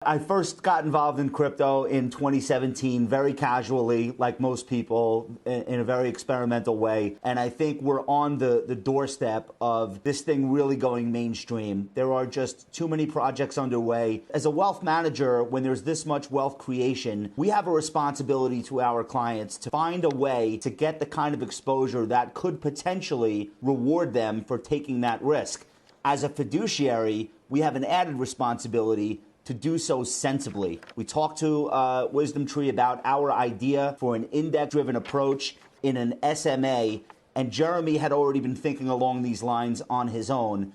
I first got involved in crypto in 2017, very casually, like most people, in a very experimental way. And I think we're on the doorstep of this thing really going mainstream. There are just too many projects underway. As a wealth manager, when there's this much wealth creation, we have a responsibility to our clients to find a way to get the kind of exposure that could potentially reward them for taking that risk. As a fiduciary, we have an added responsibility to do so sensibly. We talked to WisdomTree about our idea for an index-driven approach in an SMA, and Jeremy had already been thinking along these lines on his own.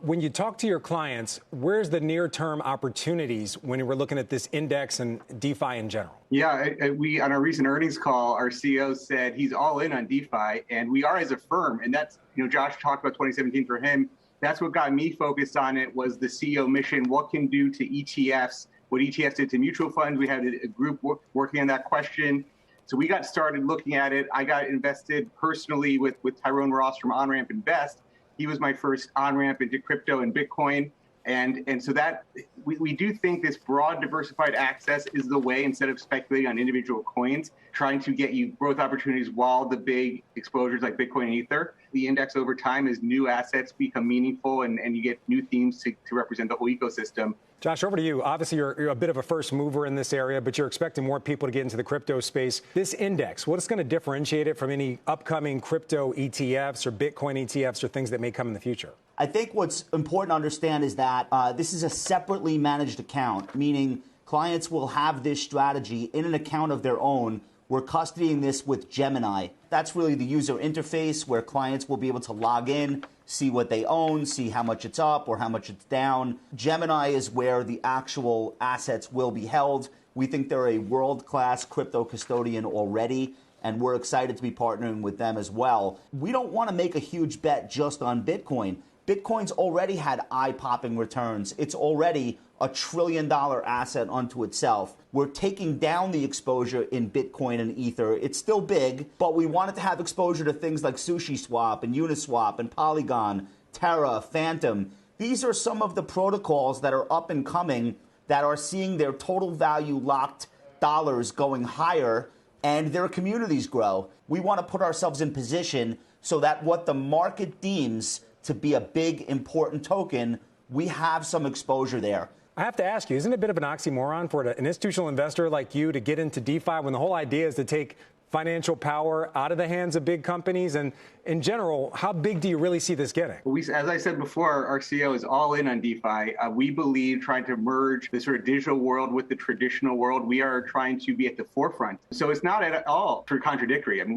When you talk to your clients, where's the near-term opportunities when we're looking at this index and DeFi in general? Yeah, we on our recent earnings call, our CEO said he's all in on DeFi, and we are as a firm. And that's, Josh talked about 2017 for him. That's what got me focused on it, was the CEO mission. What can do to ETFs, what ETFs did to mutual funds. We had a group working on that question. So we got started looking at it. I got invested personally with Tyrone Ross from OnRamp Invest. He was my first on-ramp into crypto and Bitcoin. And so that we do think this broad diversified access is the way, instead of speculating on individual coins, trying to get you growth opportunities while the big exposures like Bitcoin and Ether. The index over time, as new assets become meaningful and you get new themes to represent the whole ecosystem. Josh, over to you. Obviously, you're a bit of a first mover in this area, but you're expecting more people to get into the crypto space. This index, what is going to differentiate it from any upcoming crypto ETFs or Bitcoin ETFs or things that may come in the future? I think what's important to understand is that this is a separately managed account, meaning clients will have this strategy in an account of their own. We're custodying this with Gemini. That's really the user interface where clients will be able to log in, see what they own, see how much it's up or how much it's down. Gemini is where the actual assets will be held. We think they're a world-class crypto custodian already, and we're excited to be partnering with them as well. We don't want to make a huge bet just on Bitcoin. Bitcoin's already had eye-popping returns. It's already a $1 trillion asset unto itself. We're taking down the exposure in Bitcoin and Ether. It's still big, but we wanted to have exposure to things like SushiSwap and Uniswap and Polygon, Terra, Phantom. These are some of the protocols that are up and coming that are seeing their total value locked dollars going higher and their communities grow. We want to put ourselves in position so that what the market deems to be a big, important token, we have some exposure there. I have to ask you, isn't it a bit of an oxymoron for an institutional investor like you to get into DeFi when the whole idea is to take financial power out of the hands of big companies? And in general, how big do you really see this getting? As I said before, our CEO is all in on DeFi. We believe trying to merge the sort of digital world with the traditional world. We are trying to be at the forefront. So it's not at all contradictory. I mean,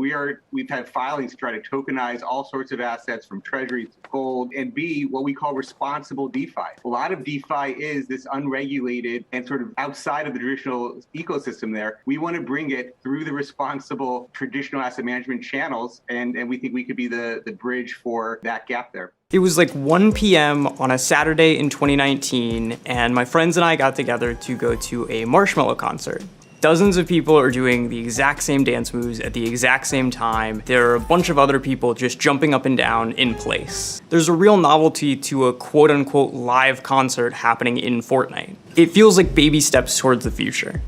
we've had filings to try to tokenize all sorts of assets from treasuries to gold and be what we call responsible DeFi. A lot of DeFi is this unregulated and sort of outside of the traditional ecosystem there. We want to bring it through the responsible traditional asset management channels, and we think we could be the bridge for that gap there. It was like 1 p.m. on a Saturday in 2019, and my friends and I got together to go to a Marshmello concert. Dozens of people are doing the exact same dance moves at the exact same time. There are a bunch of other people just jumping up and down in place. There's a real novelty to a quote-unquote live concert happening in Fortnite. It feels like baby steps towards the future.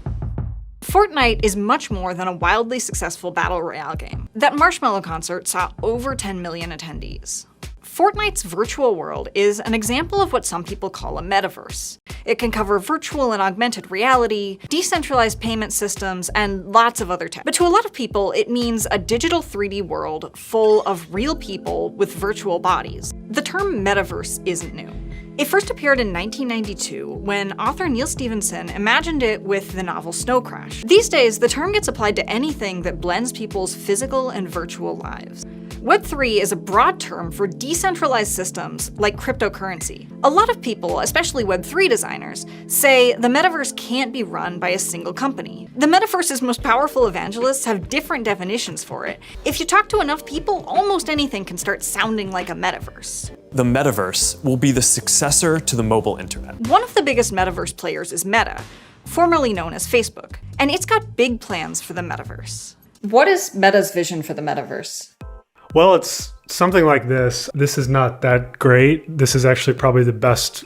Fortnite is much more than a wildly successful battle royale game. That Marshmello concert saw over 10 million attendees. Fortnite's virtual world is an example of what some people call a metaverse. It can cover virtual and augmented reality, decentralized payment systems, and lots of other tech. But to a lot of people, it means a digital 3D world full of real people with virtual bodies. The term metaverse isn't new. It first appeared in 1992 when author Neal Stephenson imagined it with the novel Snow Crash. These days, the term gets applied to anything that blends people's physical and virtual lives. Web3 is a broad term for decentralized systems like cryptocurrency. A lot of people, especially Web3 designers, say the metaverse can't be run by a single company. The metaverse's most powerful evangelists have different definitions for it. If you talk to enough people, almost anything can start sounding like a metaverse. The metaverse will be the successor to the mobile internet. One of the biggest metaverse players is Meta, formerly known as Facebook, and it's got big plans for the metaverse. What is Meta's vision for the metaverse? Well, it's something like this. This is not that great. This is actually probably the best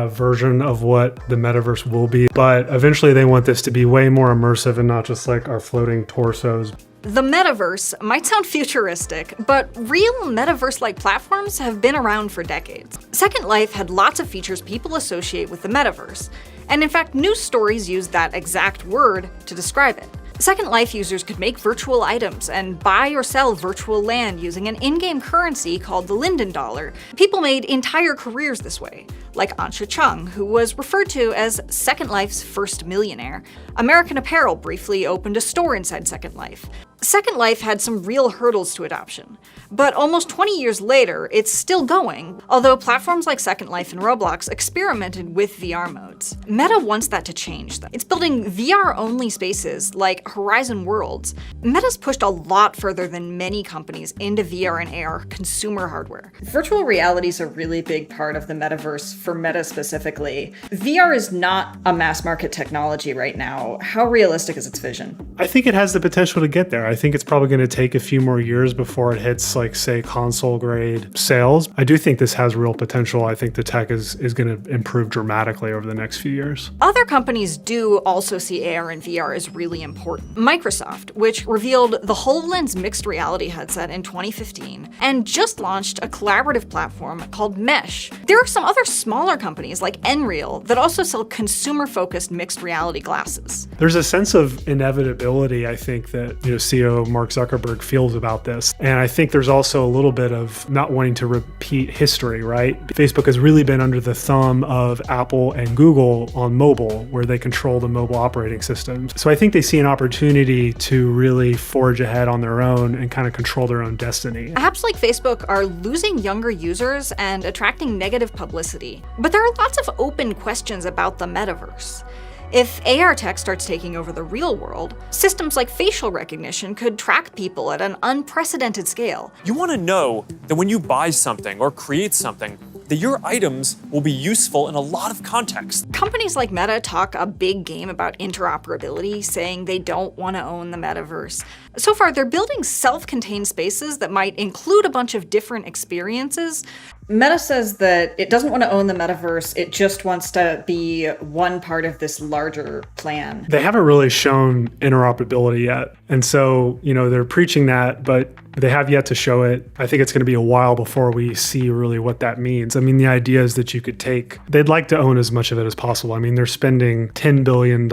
version of what the metaverse will be, but eventually they want this to be way more immersive and not just like our floating torsos. The metaverse might sound futuristic, but real metaverse-like platforms have been around for decades. Second Life had lots of features people associate with the metaverse, and in fact, news stories use that exact word to describe it. Second Life users could make virtual items and buy or sell virtual land using an in-game currency called the Linden Dollar. People made entire careers this way, like Ansha Chung, who was referred to as Second Life's first millionaire. American Apparel briefly opened a store inside Second Life. Second Life had some real hurdles to adoption, but almost 20 years later, it's still going, although platforms like Second Life and Roblox experimented with VR modes. Meta wants that to change, though. It's building VR-only spaces like Horizon Worlds. Meta's pushed a lot further than many companies into VR and AR consumer hardware. Virtual reality is a really big part of the metaverse for Meta specifically. VR is not a mass market technology right now. How realistic is its vision? I think it has the potential to get there. I think it's probably going to take a few more years before it hits, like, say, console grade sales. I do think this has real potential. I think the tech is going to improve dramatically over the next few years. Other companies do also see AR and VR as really important. Microsoft, which revealed the HoloLens mixed reality headset in 2015, and just launched a collaborative platform called Mesh. There are some other smaller companies like Nreal that also sell consumer-focused mixed reality glasses. There's a sense of inevitability, I think, that CEO Mark Zuckerberg feels about this. And I think there's also a little bit of not wanting to repeat history, right? Facebook has really been under the thumb of Apple and Google on mobile, where they control the mobile operating systems. So I think they see an opportunity to really forge ahead on their own and kind of control their own destiny. Apps like Facebook are losing younger users and attracting negative publicity. But there are lots of open questions about the metaverse. If AR tech starts taking over the real world, systems like facial recognition could track people at an unprecedented scale. You want to know that when you buy something or create something, that your items will be useful in a lot of contexts. Companies like Meta talk a big game about interoperability, saying they don't want to own the metaverse. So far, they're building self-contained spaces that might include a bunch of different experiences. Meta says that it doesn't want to own the metaverse, it just wants to be one part of this larger plan. They haven't really shown interoperability yet. And so, they're preaching that, but they have yet to show it. I think it's going to be a while before we see really what that means. I mean, the idea is that you could they'd like to own as much of it as possible. I mean, they're spending $10 billion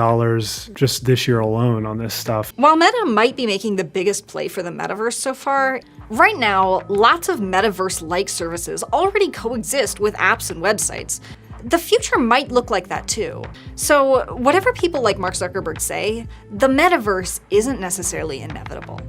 just this year alone on this stuff. While Meta might be making the biggest play for the metaverse so far, right now, lots of metaverse-like services already coexist with apps and websites. The future might look like that too. So whatever people like Mark Zuckerberg say, the metaverse isn't necessarily inevitable.